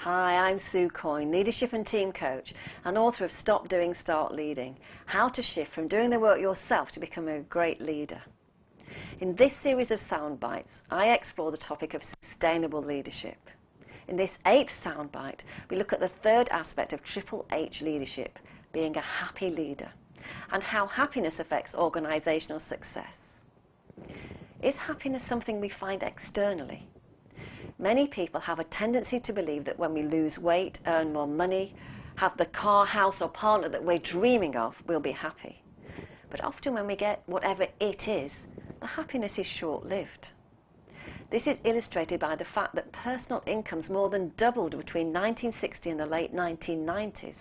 Hi, I'm Sue Coyne, leadership and team coach and author of Stop Doing, Start Leading, How to Shift from Doing the Work Yourself to Become a Great Leader. In this series of sound bites, I explore the topic of sustainable leadership. In this 8th soundbite, we look at the third aspect of Triple H leadership, being a happy leader, and how happiness affects organizational success. Is happiness something we find externally? Many people have a tendency to believe that when we lose weight, earn more money, have the car, house or partner that we're dreaming of, we'll be happy. But often when we get whatever it is, the happiness is short-lived. This is illustrated by the fact that personal incomes more than doubled between 1960 and the late 1990s,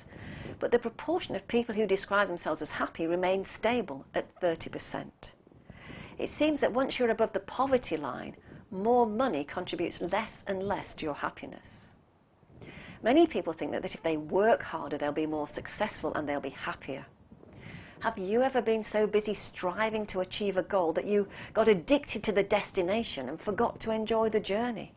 but the proportion of people who describe themselves as happy remains stable at 30%. It seems that once you're above the poverty line, more money contributes less and less to your happiness. Many people think that if they work harder, they'll be more successful and they'll be happier. Have you ever been so busy striving to achieve a goal that you got addicted to the destination and forgot to enjoy the journey?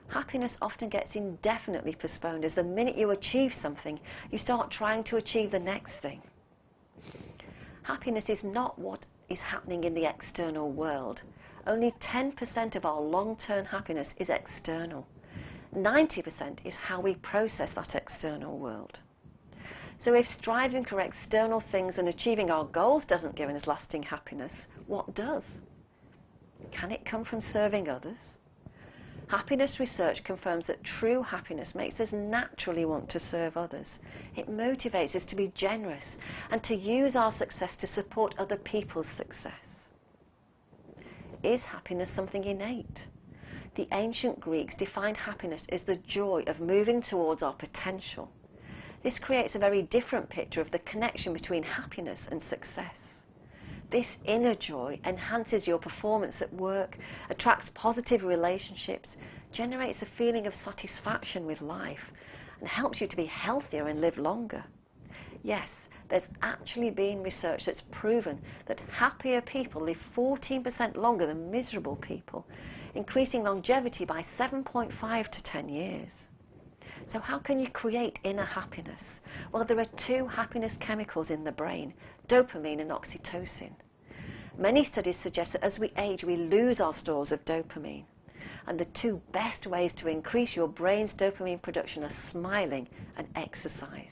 Happiness often gets indefinitely postponed, as the minute you achieve something, you start trying to achieve the next thing. Happiness is not what is happening in the external world. Only 10% of our long-term happiness is external. 90% is how we process that external world. So if striving for external things and achieving our goals doesn't give us lasting happiness, what does? Can it come from serving others? Happiness research confirms that true happiness makes us naturally want to serve others. It motivates us to be generous and to use our success to support other people's success. Is happiness something innate? The ancient Greeks defined happiness as the joy of moving towards our potential. This creates a very different picture of the connection between happiness and success. This inner joy enhances your performance at work, attracts positive relationships, generates a feeling of satisfaction with life, and helps you to be healthier and live longer. Yes, there's actually been research that's proven that happier people live 14% longer than miserable people, increasing longevity by 7.5 to 10 years. So how can you create inner happiness? Well, there are two happiness chemicals in the brain, dopamine and oxytocin. Many studies suggest that as we age, we lose our stores of dopamine. And the two best ways to increase your brain's dopamine production are smiling and exercise.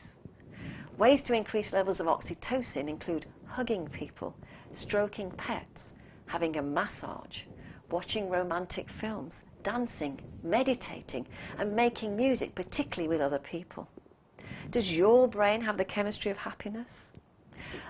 Ways to increase levels of oxytocin include hugging people, stroking pets, having a massage, watching romantic films, dancing, meditating, and making music, particularly with other people. Does your brain have the chemistry of happiness?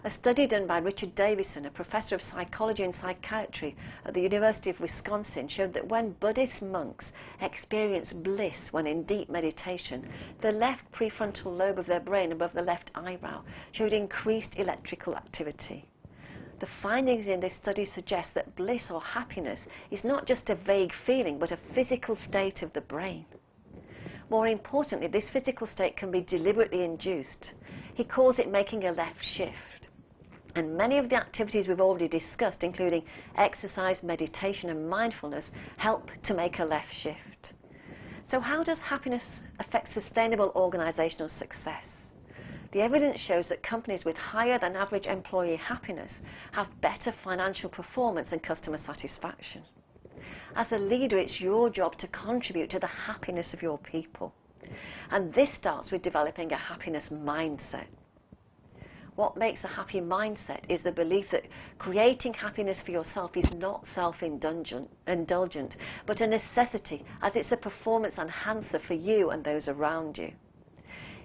A study done by Richard Davison, a professor of psychology and psychiatry at the University of Wisconsin, showed that when Buddhist monks experience bliss when in deep meditation, the left prefrontal lobe of their brain above the left eyebrow showed increased electrical activity. The findings in this study suggest that bliss or happiness is not just a vague feeling, but a physical state of the brain. More importantly, this physical state can be deliberately induced. He calls it making a left shift. And many of the activities we've already discussed, including exercise, meditation and mindfulness, help to make a left shift. So how does happiness affect sustainable organizational success? The evidence shows that companies with higher than average employee happiness have better financial performance and customer satisfaction. As a leader, it's your job to contribute to the happiness of your people. And this starts with developing a happiness mindset. What makes a happy mindset is the belief that creating happiness for yourself is not self-indulgent, but a necessity, as it's a performance enhancer for you and those around you.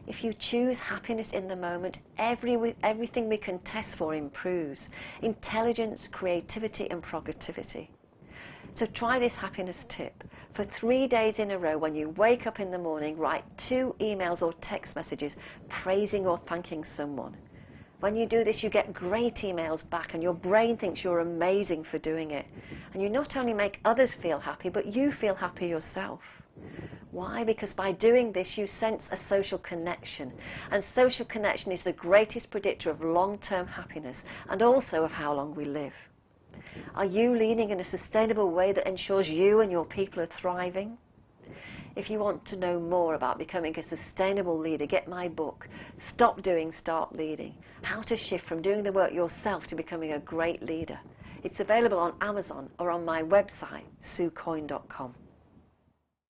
If you choose happiness in the moment, everything we can test for improves: intelligence, creativity and productivity. So try this happiness tip. For 3 days in a row, when you wake up in the morning, write 2 emails or text messages praising or thanking someone. When you do this, you get great emails back and your brain thinks you're amazing for doing it. And you not only make others feel happy, but you feel happy yourself. Why? Because by doing this, you sense a social connection. And social connection is the greatest predictor of long-term happiness and also of how long we live. Are you leading in a sustainable way that ensures you and your people are thriving? If you want to know more about becoming a sustainable leader, get my book, Stop Doing, Start Leading, How to Shift from Doing the Work Yourself to Becoming a Great Leader. It's available on Amazon or on my website, suecoyne.com.